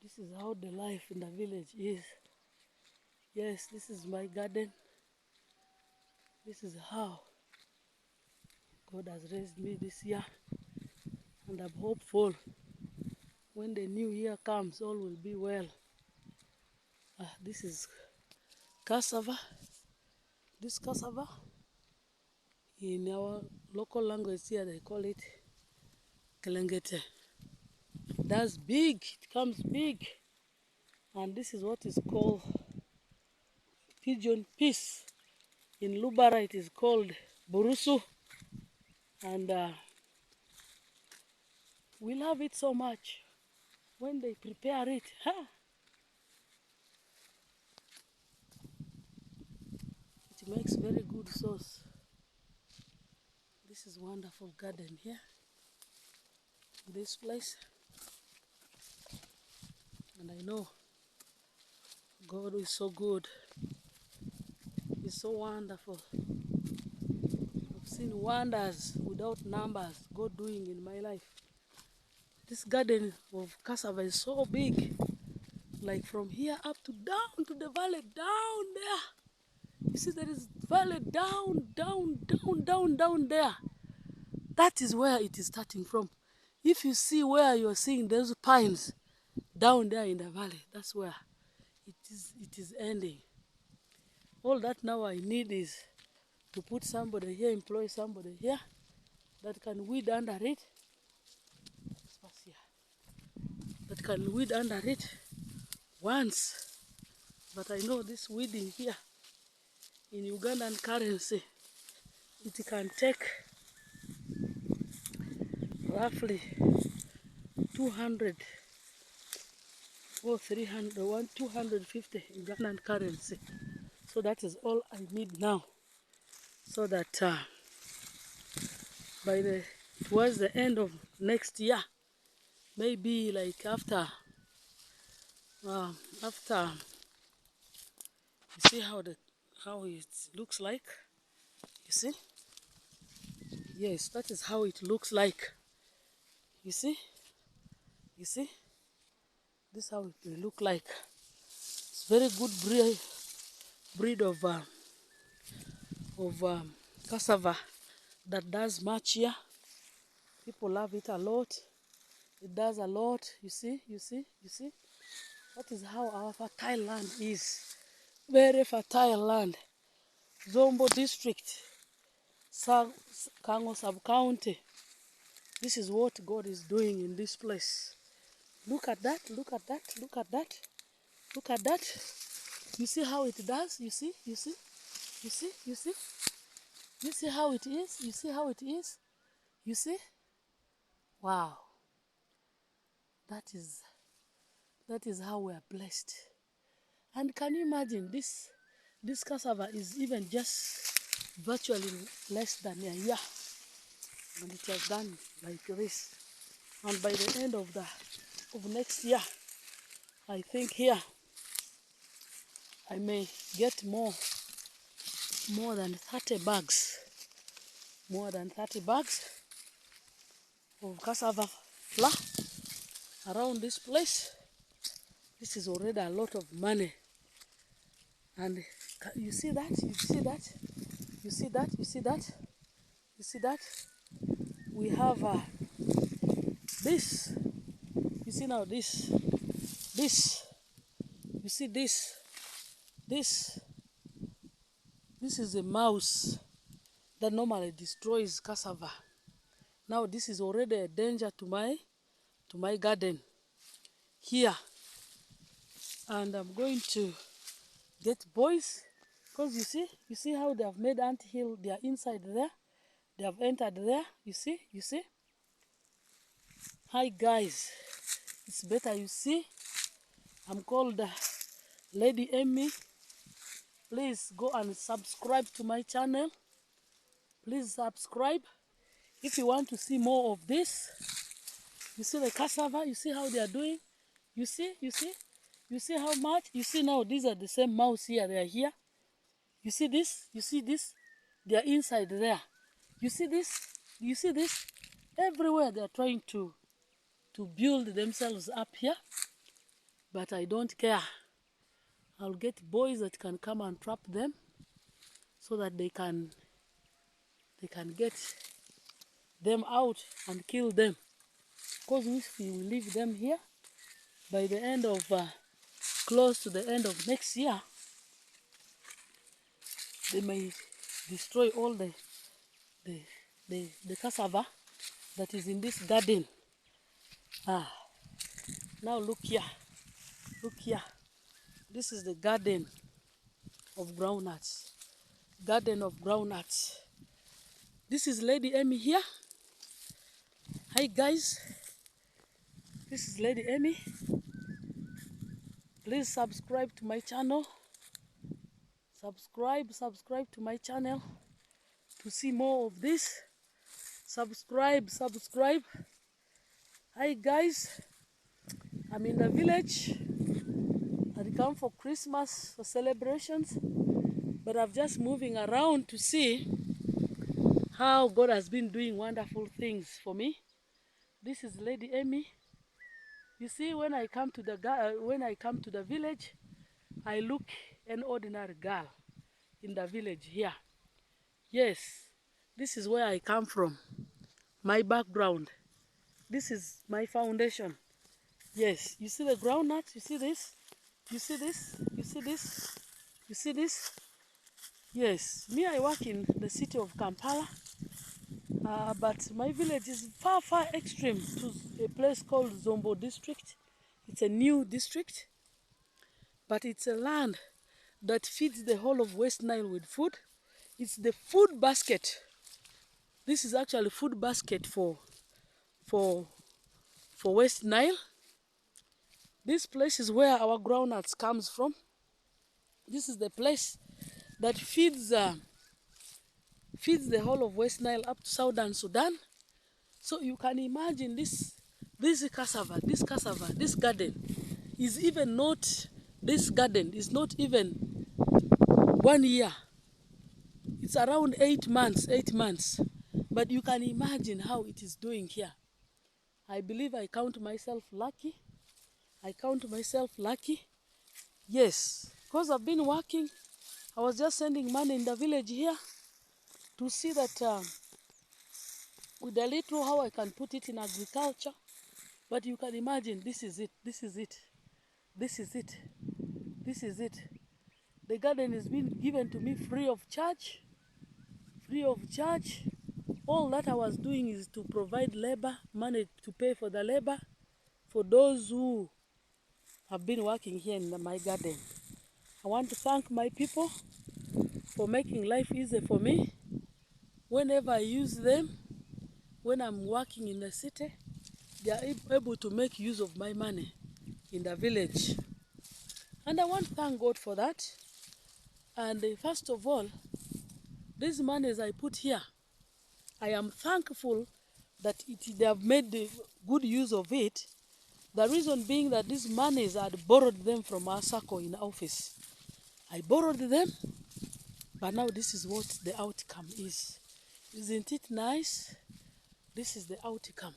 This is how the life in the village is. Yes, this is my garden. This is how God has raised me this year. And I'm hopeful when the new year comes, all will be well. This is cassava. This cassava, in our local language here, they call it kelengete. That's big. It comes big. And this is what is called pigeon peas. In Lubara, it is called burusu. And we love it so much. When they prepare it, it makes very good sauce. This is wonderful garden here, this place. And I know God is so good. He's so wonderful. I've seen wonders without numbers God doing in my life. This garden of cassava is so big. Like from here up to down to the valley, down there. You see there is valley down there. That is where it is starting from. If you see where you're seeing those pines down there in the valley, that's where it is ending. All that now I need is to put somebody here, employ somebody here that can weed under it. That can weed under it once. But I know this weeding here in Ugandan currency, it can take roughly 200 or 300, 250 Ugandan currency. So that is all I need now. So that towards the end of next year, maybe like after you see how it looks like. You see? Yes, that is how it looks like. You see? You see? This is how it will look like. It's very good breed of cassava that does much here. People love it a lot. It does a lot. You see? You see? You see? That is how our fertile land is. Very fertile land. Zombo district, Kango sub-county. This is what God is doing in this place. Look at that, look at that, look at that, look at that. You see how it does? You see? You see? You see? You see? You see how it is? You see how it is? You see? Wow. That is how we are blessed. And can you imagine this cassava is even just virtually less than a year. And it has done like this. And by the end of next year, I think here I may get more than 30 bags. More than 30 bags of cassava flour around this place. This is already a lot of money. And you see that? You see that? You see that? You see that? You see that? We have this. You see now this. This. You see this. This is a mouse that normally destroys cassava. Now this is already a danger to my garden here. And I'm going to get boys, because you see how they have made ant hill. They are inside there. They have entered there. You see? You see? Hi guys. It's better you see. I'm called Lady Amy. Please go and subscribe to my channel. Please subscribe if you want to see more of this. You see the cassava? You see how they are doing? You see? You see? You see how much? You see now these are the same mouse here. They are here. You see this? You see this? They are inside there. You see this? You see this? Everywhere they are trying to build themselves up here. but I don't care. I'll get boys that can come and trap them so that they can get them out and kill them. Because if we leave them here, by the end of close to the end of next year, they may destroy all the cassava that is in this garden. Now look here, look here. This is the garden of groundnuts. Garden of groundnuts. This is Lady Emmy here. Hi guys, this is Lady Emmy. Please subscribe to my channel. Subscribe to my channel to see more of this. Subscribe. Hi guys, I'm in the village. I come for Christmas for celebrations, but I'm just moving around to see how God has been doing wonderful things for me. This is Lady Emmy. You see, when I come to the village, I look an ordinary girl in the village here. Yes, this is where I come from. My background. This is my foundation. Yes, you see the groundnut? You see this? You see this? You see this? You see this? Yes, me, I work in the city of Kampala, but my village is far extreme to a place called Zombo district. It's a new district, but it's a land that feeds the whole of West Nile with food. It's the food basket. This is actually food basket for West Nile. This place is where our groundnuts comes from. This is the place that feeds the whole of West Nile up to Southern Sudan. So you can imagine this cassava, this garden is even not, this garden is not even 1 year. It's around 8 months. But you can imagine how it is doing here. I believe I count myself lucky. Yes, because I've been working. I was just sending money in the village here to see that with a little how I can put it in agriculture. But you can imagine, this is it. The garden has been given to me free of charge. All that I was doing is to provide labor, money to pay for the labor for those who have been working here in my garden. I want to thank my people for making life easy for me. Whenever I use them, when I'm working in the city, they are able to make use of my money in the village. And I want to thank God for that. And first of all, these monies I put here, I am thankful that they have made the good use of it. The reason being that these monies, I had borrowed them from our circle in office. I borrowed them, but now this is what the outcome is. Isn't it nice? This is the outcome.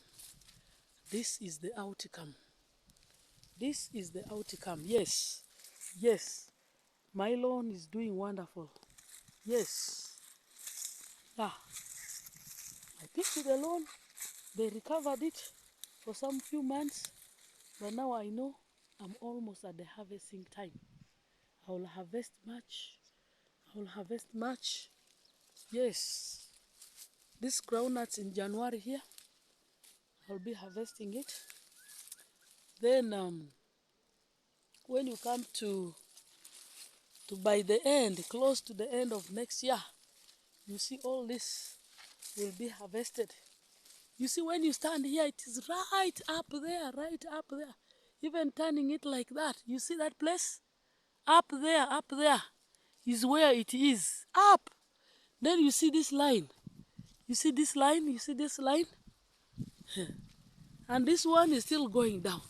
Yes. My lawn is doing wonderful. Yes. I picked the lawn. They recovered it for some few months, but now I know I'm almost at the harvesting time. I will harvest much. Yes. This groundnuts in January here, I'll be harvesting it. Then when you come to by the end, close to the end of next year, you see all this will be harvested. You see, when you stand here, it is right up there. Even turning it like that, you see that place? Up there is where it is. Up. Then you see this line. You see this line? And this one is still going down.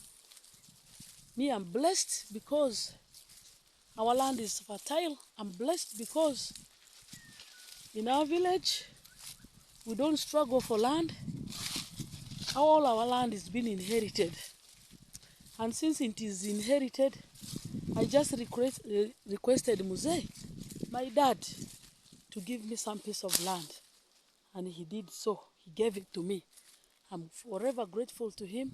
Me, I'm blessed because our land is fertile. I'm blessed because in our village, we don't struggle for land. All our land is being inherited. And since it is inherited, I just requested Muzee, my dad, to give me some piece of land. And he did so. He gave it to me. I'm forever grateful to him.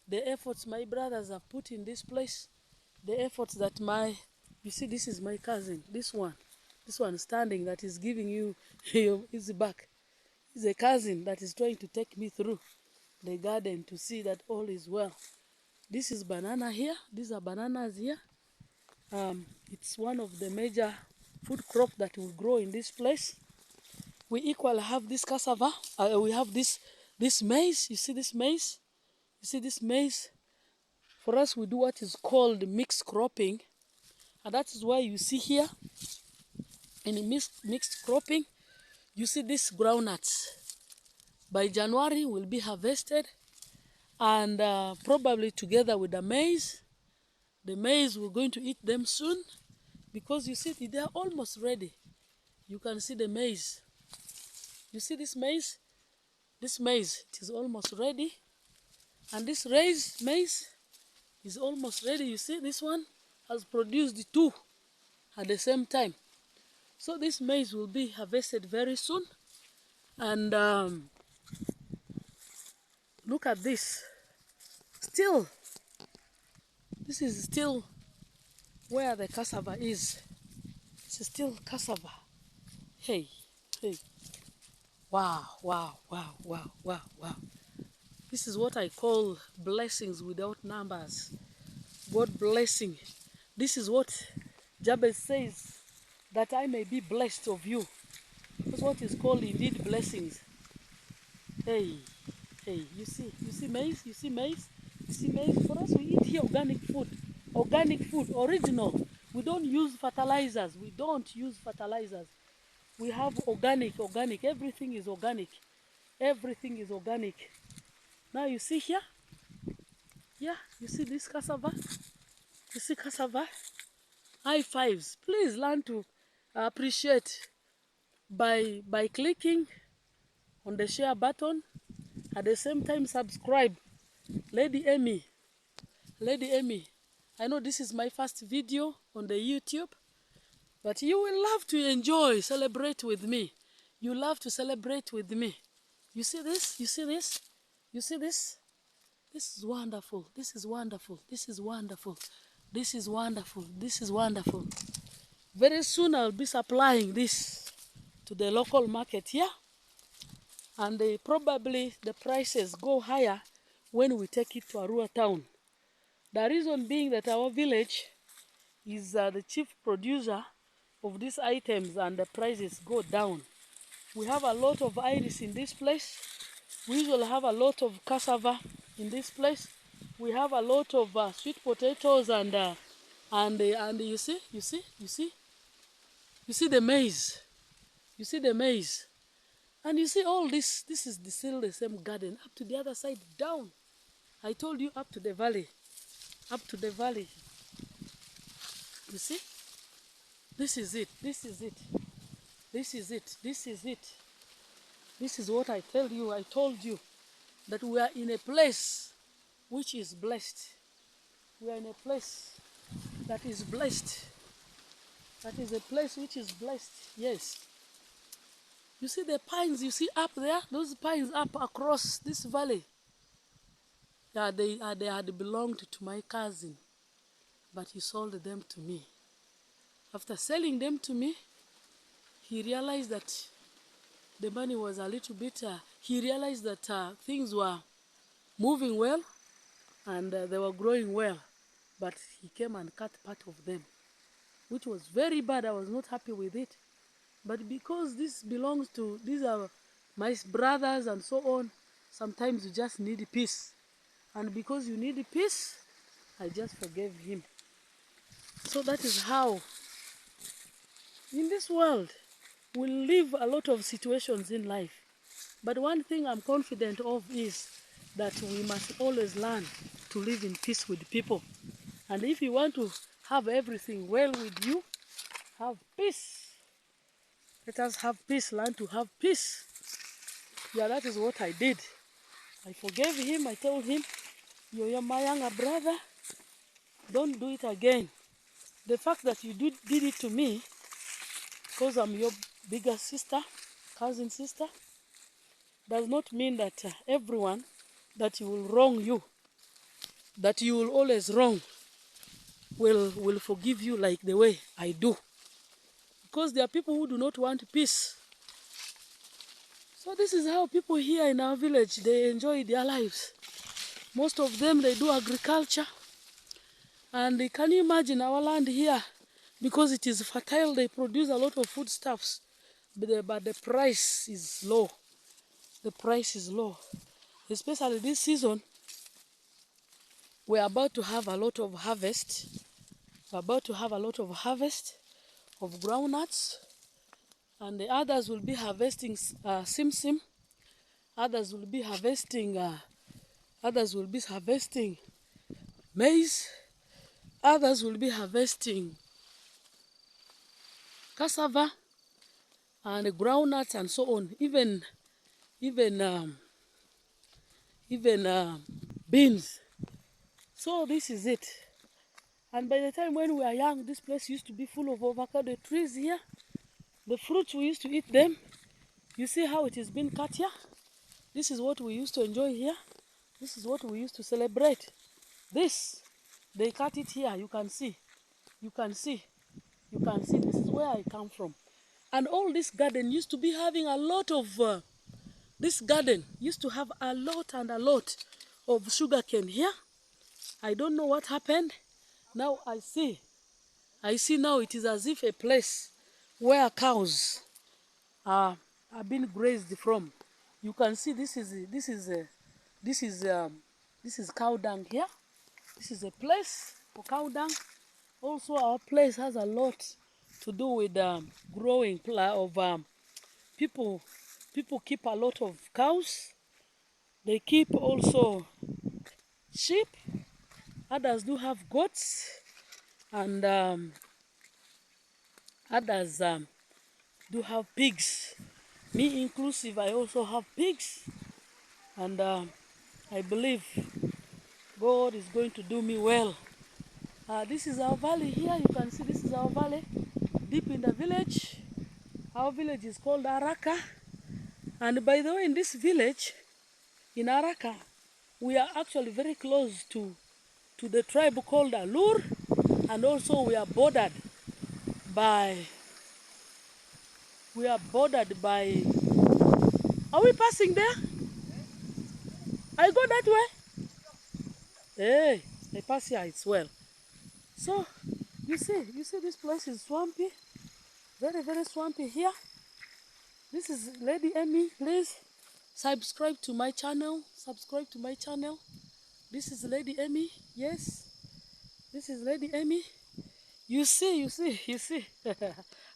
The efforts my brothers have put in this place, the efforts that you see, this is my cousin, this one standing that is giving you his back. He's a cousin that is trying to take me through the garden to see that all is well. This is banana here. These are bananas here. It's one of the major food crop that will grow in this place. We equally have this cassava. We have this maize. You see this maize? You see this maize? For us, we do what is called mixed cropping. And that is why you see here, in mixed cropping, you see these groundnuts. By January, will be harvested. And probably together with the maize, we're going to eat them soon. Because you see, they are almost ready. You can see the maize. You see this maize? This maize, it is almost ready. And this maize is almost ready. You see, this one has produced 2 at the same time. So this maize will be harvested very soon. And look at this. Still, this is still where the cassava is. It's still cassava. Hey, hey. Wow, wow, wow, wow, wow, wow. This is what I call blessings without numbers. God blessing. This is what Jabez says, that I may be blessed of you. That's what is called indeed blessings. Hey, hey, you see maize? You see maize? You see maize? For us, we eat here organic food. Organic food, original. We don't use fertilizers. We don't use fertilizers. We have organic. Everything is organic. Everything is organic. Now you see here? Yeah, you see this cassava? You see cassava? High fives. Please learn to appreciate by clicking on the share button. At the same time, subscribe. Lady Amy, I know this is my first video on the YouTube, but you will love to enjoy, celebrate with me. You love to celebrate with me. You see this? You see this? You see this? This is wonderful. This is wonderful. This is wonderful. This is wonderful. This is wonderful. Very soon I'll be supplying this to the local market here. And probably the prices go higher when we take it to Arua town. The reason being that our village is the chief producer of these items and the prices go down. We have a lot of iris in this place. We usually have a lot of cassava in this place. We have a lot of sweet potatoes and you see the maize. You see the maize. And you see all this is still the same garden up to the other side down. I told you up to the valley. Up to the valley. You see? This is it. This is it. This is it. This is it. This is what I tell you. I told you that we are in a place which is blessed. We are in a place that is blessed. That is a place which is blessed. Yes. You see the pines you see up there? Those pines up across this valley. Yeah, they had belonged to my cousin, but he sold them to me. After selling them to me, he realized that the money was a little bit, he realized that things were moving well and they were growing well, but he came and cut part of them, which was very bad. I was not happy with it. But because these are my brothers and so on, sometimes you just need peace. And because you need peace, I just forgave him. So that is how, in this world, we live a lot of situations in life. But one thing I'm confident of is that we must always learn to live in peace with people. And if you want to have everything well with you, have peace. Let us have peace, learn to have peace. Yeah, that is what I did. I forgave him. I told him, you're my younger brother. Don't do it again. The fact that you did it to me, because I'm your bigger sister, cousin sister, does not mean that everyone that you will wrong you, that you will always wrong, will forgive you like the way I do. Because there are people who do not want peace. So this is how people here in our village, they enjoy their lives. Most of them, they do agriculture. And can you imagine our land here? Because it is fertile, they produce a lot of foodstuffs. But the price is low. The price is low. Especially this season, we're about to have a lot of harvest. We're about to have a lot of harvest of groundnuts. And the others will be harvesting sim. Others will be harvesting maize. Others will be harvesting cassava and groundnuts and so on. Even beans. So this is it. And by the time when we are young, this place used to be full of avocado trees here. The fruits, we used to eat them. You see how it has been cut here? This is what we used to enjoy here. This is what we used to celebrate. This, they cut it here. You can see. You can see. You can see. This is where I come from. And all this garden used to be having a lot of, this garden used to have a lot and a lot of sugarcane here. I don't know what happened. Now I see now it is as if a place where cows are being grazed from. You can see this is cow dung here. This is a place for cow dung. Also, our place has a lot to do with growing of people. People keep a lot of cows. They keep also sheep. Others do have goats, and others do have pigs. Me inclusive, I also have pigs, and I believe God is going to do me well. This is our valley here. You can see this is our valley deep in the village. Our village is called Araka. And by the way, in this village, in Araka, we are actually very close to the tribe called Alur, and also we are bordered by, are we passing there? I go that way? Hey, I pass here, it's well. So, you see this place is swampy, very, very swampy here. This is Lady Emmy. Please subscribe to my channel. This is Lady Emmy. Yes, this is Lady Emmy. You see.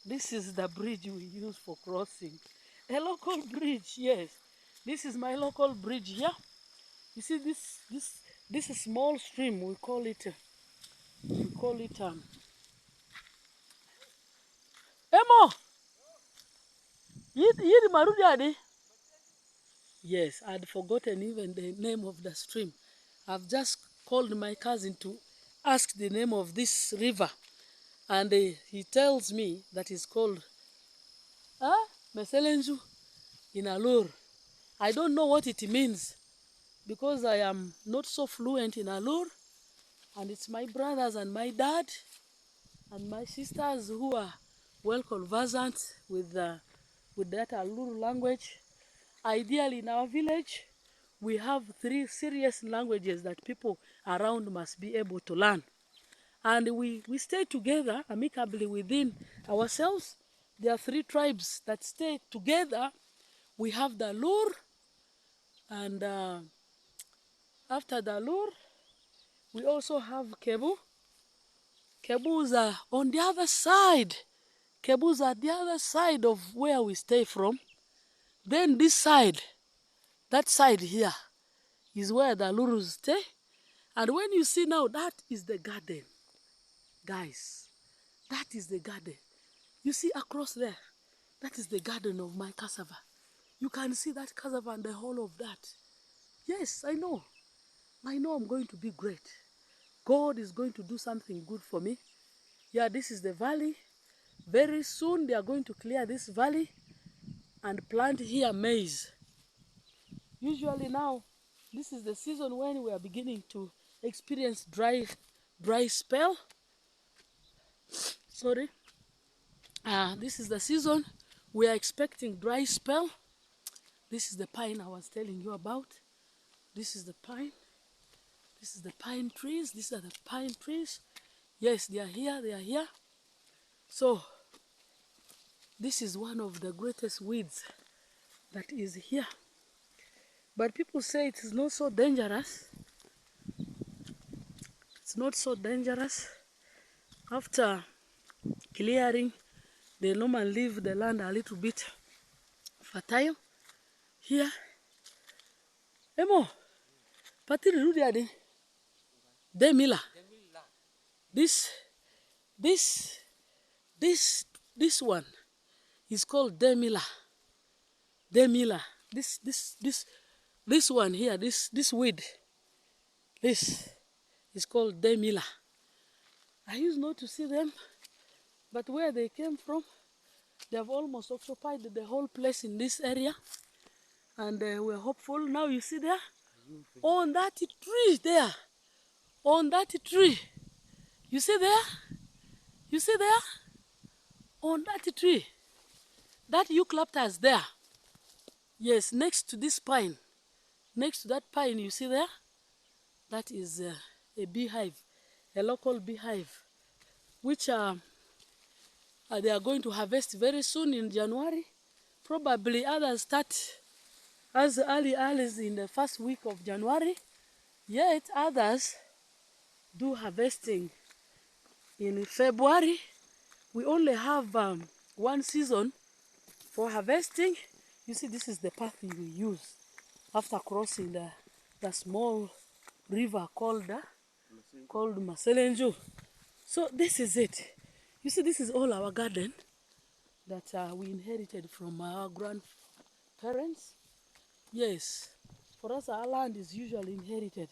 This is the bridge we use for crossing. A local bridge, yes. This is my local bridge here. You see this small stream, we call it Emo! Yidi Marujadi. Yes, I'd forgotten even the name of the stream. I've just called my cousin to ask the name of this river. And he tells me that it's called Meselenju in Alur. I don't know what it means because I am not so fluent in Alur. And it's my brothers and my dad and my sisters who are well conversant with that Alur language. Ideally, in our village, we have 3 serious languages that people around must be able to learn. And we stay together amicably within ourselves. There are 3 tribes that stay together. We have the Alur, and after the Alur, we also have Kebu. Kebus are on the other side. Kebus are the other side of where we stay from. Then this side, that side here, is where the Alurus stay. And when you see now, that is the garden. Guys, that is the garden. You see across there, that is the garden of my cassava. You can see that cassava and the whole of that. Yes, I know. I know I'm going to be great. God is going to do something good for me. Yeah, this is the valley. Very soon they are going to clear this valley and plant here maize. Usually now, this is the season when we are beginning to experience dry spell. Sorry. This is the season we are expecting dry spell. This is the pine I was telling you about. This is the pine. This is the pine trees. These are the pine trees. Yes, they are here. They are here. So, this is one of the greatest weeds that is here. But people say it is not so dangerous. It's not so dangerous. After clearing, they normally leave the land a little bit fertile. Here. Emo, patiri rudi ade. Demila. This one is called Demila. Demila. This one here, this weed, this is called Demila. I used not to see them, but where they came from, they have almost occupied the whole place in this area, and we're hopeful. Now you see there, on that tree there, on that tree, you see there, you see there, on that tree, that eucalyptus there. Yes, next to this pine, next to that pine, you see there, that is a beehive, a local beehive, which they are going to harvest very soon in January. Probably others start as early as in the first week of January. Yet others do harvesting in February. We only have one season for harvesting. You see, this is the path we use after crossing the small river called Maselenjo. So this is it. You see, this is all our garden that we inherited from our grandparents. Yes, for us our land is usually inherited.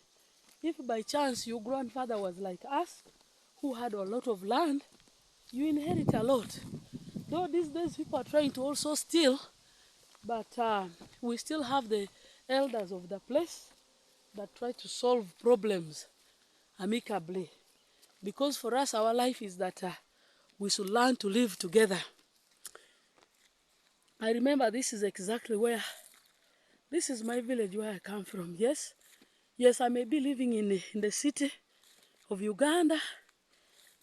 If by chance your grandfather was like us, who had a lot of land, you inherit a lot. Though these days people are trying to also steal, but we still have the elders of the place that try to solve problems amicably. Because for us, our life is that we should learn to live together. I remember this is exactly where, this is my village where I come from, yes? Yes, I may be living in the city of Uganda,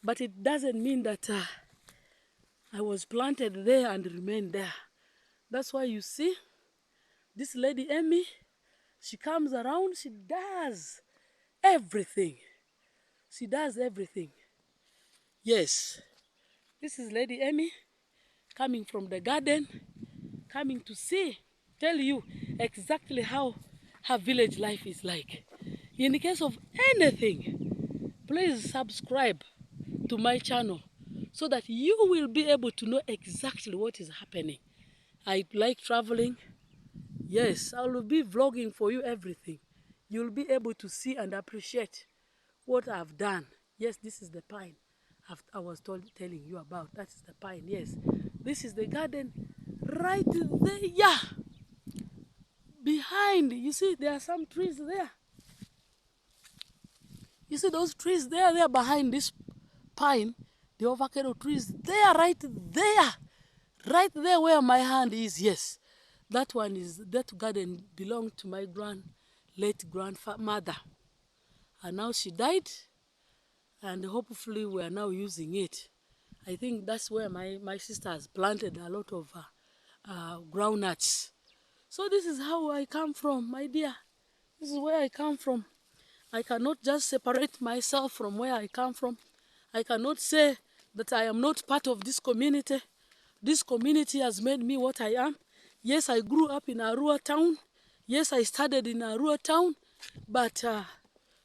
but it doesn't mean that I was planted there and remained there. That's why you see, this lady Amy, she comes around, she does everything. She does everything. Yes, this is Lady Amy coming from the garden, coming to tell you exactly how her village life is like. In the case of anything, please subscribe to my channel so that you will be able to know exactly what is happening. I like traveling. Yes, I will be vlogging for you everything. You'll be able to see and appreciate what I've done. Yes, this is the pine I was telling you about. That is the pine, yes. This is the garden right there. Yeah. Behind, you see, there are some trees there. You see those trees there? They are behind this pine, the avocado trees. They are right there. Right there where my hand is, yes. That garden belonged to my late grandmother. And now she died, and hopefully we are now using it. I think that's where my sister has planted a lot of groundnuts. So this is how I come from, my dear. This is where I come from. I cannot just separate myself from where I come from. I cannot say that I am not part of this community. This community has made me what I am. Yes, I grew up in Arua town. Yes, I studied in Arua town. But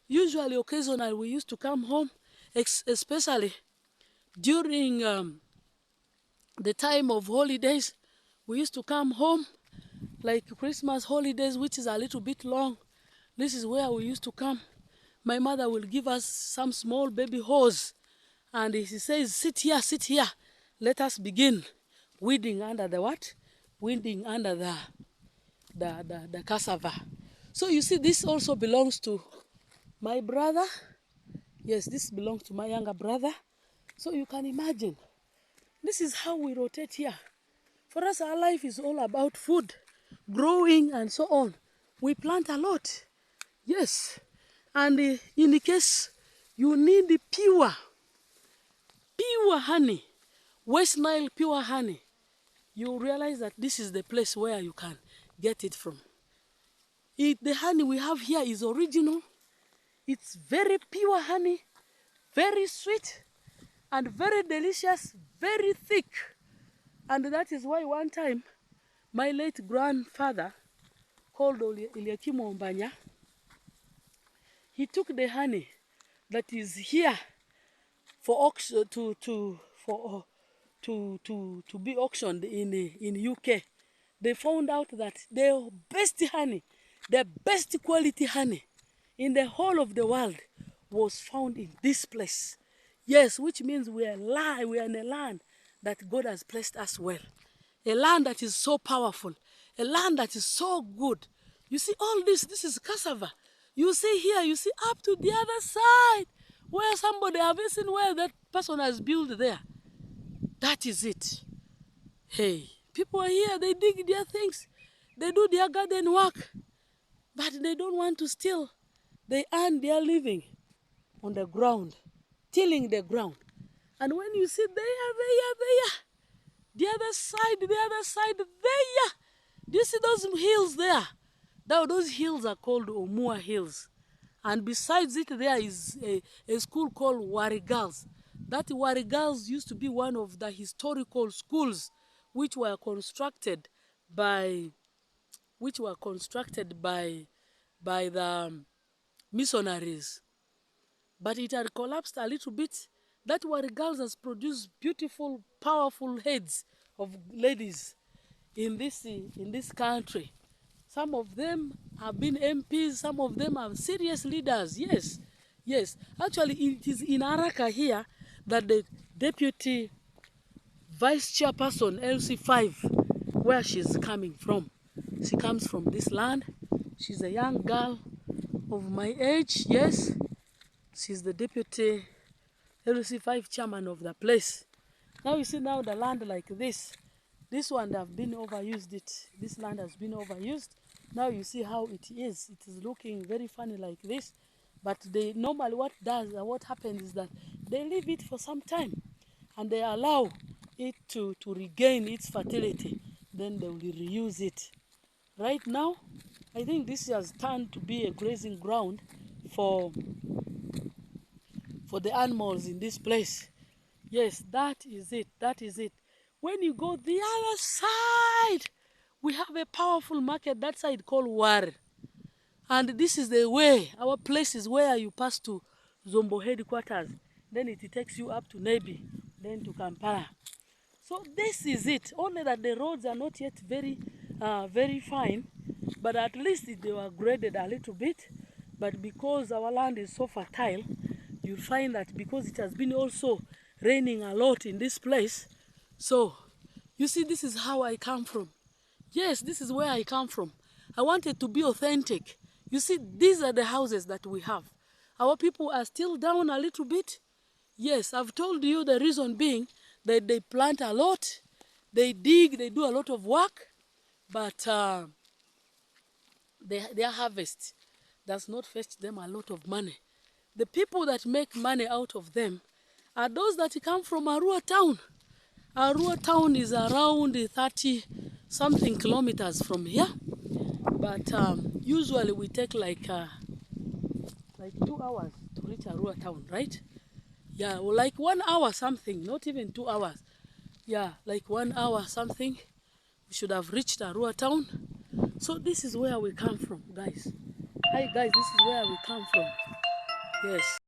usually, occasionally, we used to come home, especially during the time of holidays. We used to come home, like Christmas holidays, which is a little bit long. This is where we used to come. my mother will give us some small baby hose, and she says, sit here, sit here. Let us begin weeding under the what? Weeding under the cassava. So you see, this also belongs to my brother. Yes, this belongs to my younger brother. So you can imagine, this is how we rotate here. For us, our life is all about food, growing, and so on. We plant a lot. Yes. And in case you need the pure honey, West Nile pure honey, you realize that this is the place where you can get it from. The honey we have here is original. It's very pure honey, very sweet, and very delicious, very thick. And that is why one time, my late grandfather, called Eliakim Ombanya, he took the honey that is here for auction to be auctioned in UK. They found out that the best honey, the best quality honey in the whole of the world was found in this place. Yes, which means we are in a land that God has placed us well. A land that is so powerful, a land that is so good. You see all this is cassava. You see here, you see up to the other side, where somebody have seen where that person has built there. That is it. Hey, people are here, they dig their things, they do their garden work, but they don't want to steal. They earn their living on the ground, tilling the ground. And when you see there, the other side, there, do you see those hills there? Now, those hills are called Omua Hills. And besides it, there is a school called Warigals. That Warigals used to be one of the historical schools which were constructed by the missionaries. But it had collapsed a little bit. That Warigals has produced beautiful, powerful heads of ladies in this country. Some of them have been MPs, some of them are serious leaders. Yes, yes. Actually, it is in Araka here that the deputy vice chairperson, LC5, where she's coming from. She comes from this land. She's a young girl of my age, yes. She's the deputy LC5 chairman of the place. Now you see now the land like this. This one have been overused it. This land has been overused. Now you see how it is. It is looking very funny like this. But they normally what happens is that they leave it for some time and they allow it to regain its fertility. Then they will reuse it. Right now, I think this has turned to be a grazing ground for the animals in this place. Yes, that is it. That is it. When you go the other side, we have a powerful market that side called War. And this is the way, our place is where you pass to Zombo headquarters. Then it takes you up to Nebi, then to Kampala. So this is it. Only that the roads are not yet very fine, but at least they were graded a little bit. But because our land is so fertile, you'll find that because it has been also raining a lot in this place. So, you see, this is how I come from. Yes, this is where I come from. I wanted to be authentic. You see, these are the houses that we have. Our people are still down a little bit. Yes, I've told you the reason being that they plant a lot, they dig, they do a lot of work, but their harvest does not fetch them a lot of money. The people that make money out of them are those that come from Arua town. Arua town is around 30-something kilometers from here, but usually we take like 2 hours to reach Arua town, right? Yeah, or like 1 hour something, not even 2 hours. Yeah, like 1 hour something. We should have reached Arua town. So this is where we come from, guys. Hi guys, this is where we come from. Yes.